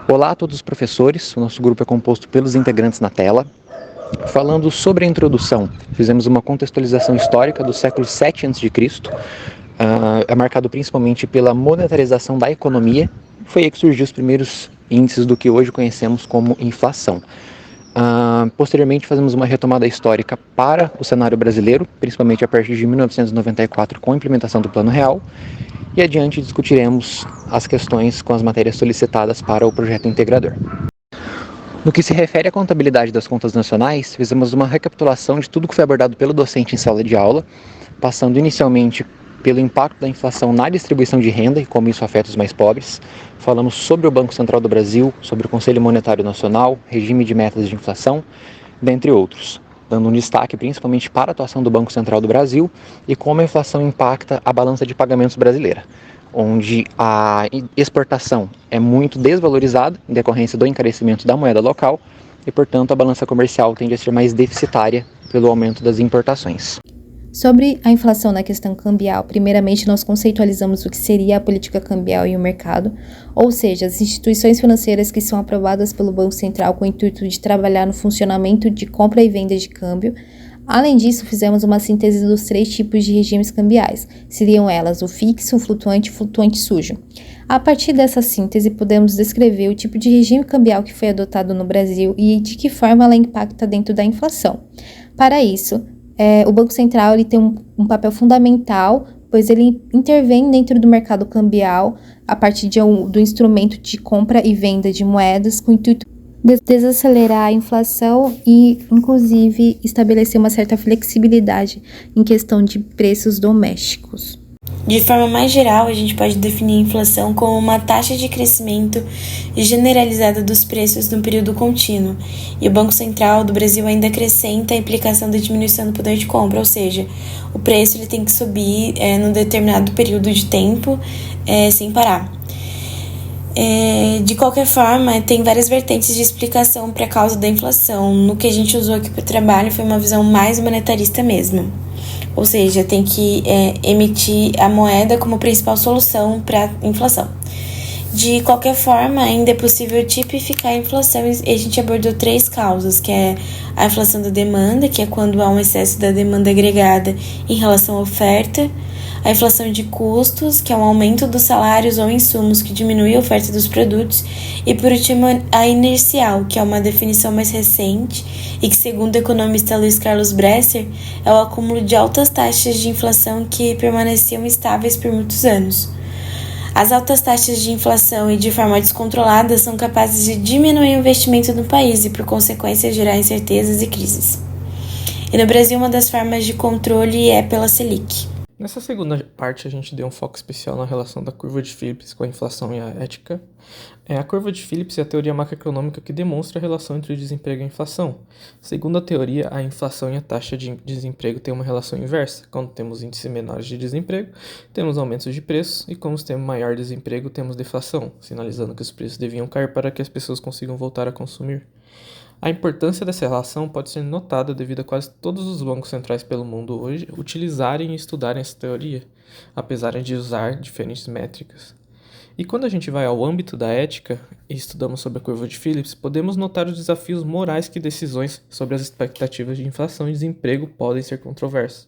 Olá a todos os professores, o nosso grupo é composto pelos integrantes na tela. Falando sobre a introdução, fizemos uma contextualização histórica do século VII a.C., é marcado principalmente pela monetarização da economia. Foi aí que surgiu os primeiros índices do que hoje conhecemos como inflação. Posteriormente, fazemos uma retomada histórica para o cenário brasileiro, principalmente a partir de 1994, com a implementação do Plano Real, e adiante discutiremos as questões com as matérias solicitadas para o projeto integrador. No que se refere à contabilidade das contas nacionais, fizemos uma recapitulação de tudo que foi abordado pelo docente em sala de aula, passando inicialmente pelo impacto da inflação na distribuição de renda e como isso afeta os mais pobres. Falamos sobre o Banco Central do Brasil, sobre o Conselho Monetário Nacional, regime de metas de inflação, dentre outros, dando um destaque principalmente para a atuação do Banco Central do Brasil e como a inflação impacta a balança de pagamentos brasileira, onde a exportação é muito desvalorizada em decorrência do encarecimento da moeda local e, portanto, a balança comercial tende a ser mais deficitária pelo aumento das importações. Sobre a inflação na questão cambial, primeiramente nós conceitualizamos o que seria a política cambial e o mercado, ou seja, as instituições financeiras que são aprovadas pelo Banco Central com o intuito de trabalhar no funcionamento de compra e venda de câmbio. Além disso, fizemos uma síntese dos 3 tipos de regimes cambiais, seriam elas o fixo, o flutuante e o flutuante sujo. A partir dessa síntese, podemos descrever o tipo de regime cambial que foi adotado no Brasil e de que forma ela impacta dentro da inflação. Para isso, o Banco Central ele tem um papel fundamental, pois ele intervém dentro do mercado cambial a partir do instrumento de compra e venda de moedas com o intuito de desacelerar a inflação e, inclusive, estabelecer uma certa flexibilidade em questão de preços domésticos. De forma mais geral, a gente pode definir a inflação como uma taxa de crescimento generalizada dos preços num período contínuo, e o Banco Central do Brasil ainda acrescenta a implicação da diminuição do poder de compra, ou seja, o preço ele tem que subir num determinado período de tempo sem parar. De qualquer forma, tem várias vertentes de explicação para a causa da inflação. No que a gente usou aqui para o trabalho foi uma visão mais monetarista mesmo. Ou seja, tem que emitir a moeda como principal solução para a inflação. De qualquer forma, ainda é possível tipificar a inflação e a gente abordou 3 causas, que é a inflação da demanda, que é quando há um excesso da demanda agregada em relação à oferta, a inflação de custos, que é um aumento dos salários ou insumos que diminui a oferta dos produtos, e por último a inercial, que é uma definição mais recente e que, segundo o economista Luiz Carlos Bresser, é o acúmulo de altas taxas de inflação que permaneciam estáveis por muitos anos. As altas taxas de inflação e de forma descontrolada são capazes de diminuir o investimento no país e, por consequência, gerar incertezas e crises. E no Brasil, uma das formas de controle é pela Selic. Nessa segunda parte, a gente deu um foco especial na relação da curva de Phillips com a inflação e a ética. A curva de Phillips é a teoria macroeconômica que demonstra a relação entre o desemprego e a inflação. Segundo a teoria, a inflação e a taxa de desemprego têm uma relação inversa. Quando temos índices menores de desemprego, temos aumentos de preços, e quando temos maior desemprego, temos deflação, sinalizando que os preços deviam cair para que as pessoas consigam voltar a consumir. A importância dessa relação pode ser notada devido a quase todos os bancos centrais pelo mundo hoje utilizarem e estudarem essa teoria, apesar de usar diferentes métricas. E quando a gente vai ao âmbito da ética e estudamos sobre a curva de Phillips, podemos notar os desafios morais que decisões sobre as expectativas de inflação e desemprego podem ser controversos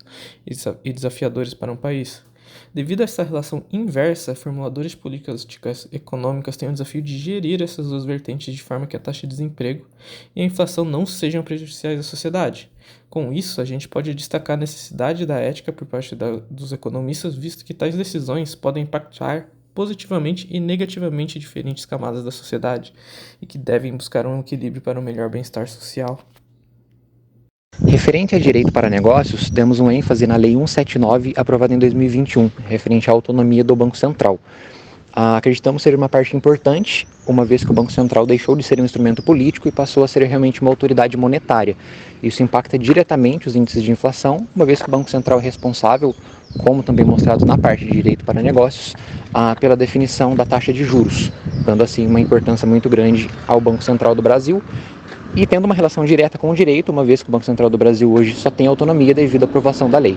e desafiadores para um país. Devido a essa relação inversa, formuladores de políticas econômicas têm o desafio de gerir essas 2 vertentes de forma que a taxa de desemprego e a inflação não sejam prejudiciais à sociedade. Com isso, a gente pode destacar a necessidade da ética por parte dos economistas, visto que tais decisões podem impactar positivamente e negativamente diferentes camadas da sociedade e que devem buscar um equilíbrio para o melhor bem-estar social. Referente a direito para negócios, demos uma ênfase na Lei 179, aprovada em 2021, referente à autonomia do Banco Central. Acreditamos ser uma parte importante, uma vez que o Banco Central deixou de ser um instrumento político e passou a ser realmente uma autoridade monetária. Isso impacta diretamente os índices de inflação, uma vez que o Banco Central é responsável, como também mostrado na parte de direito para negócios, pela definição da taxa de juros, dando assim uma importância muito grande ao Banco Central do Brasil, e tendo uma relação direta com o direito, uma vez que o Banco Central do Brasil hoje só tem autonomia devido à aprovação da lei.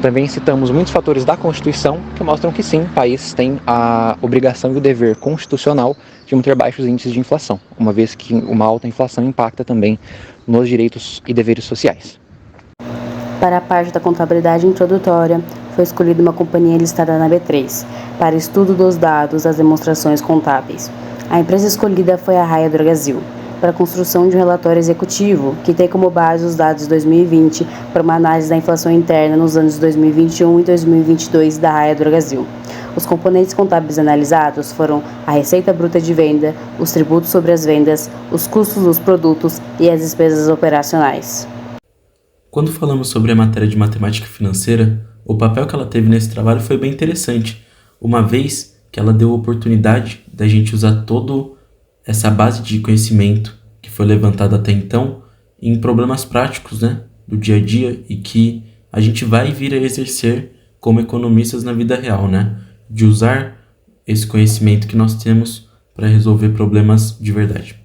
Também citamos muitos fatores da Constituição que mostram que sim, o país tem a obrigação e o dever constitucional de conseguimos ter baixos índices de inflação, uma vez que uma alta inflação impacta também nos direitos e deveres sociais. Para a parte da contabilidade introdutória, foi escolhida uma companhia listada na B3, para estudo dos dados das demonstrações contábeis. A empresa escolhida foi a Raia Drogasil, para a construção de um relatório executivo que tem como base os dados de 2020 para uma análise da inflação interna nos anos 2021 e 2022 da Raia Drogasil. Os componentes contábeis analisados foram a receita bruta de venda, os tributos sobre as vendas, os custos dos produtos e as despesas operacionais. Quando falamos sobre a matéria de matemática financeira, o papel que ela teve nesse trabalho foi bem interessante, uma vez que ela deu a oportunidade da gente usar toda essa base de conhecimento que foi levantada até então em problemas práticos, do dia a dia e que a gente vai vir a exercer como economistas na vida real, de usar esse conhecimento que nós temos para resolver problemas de verdade.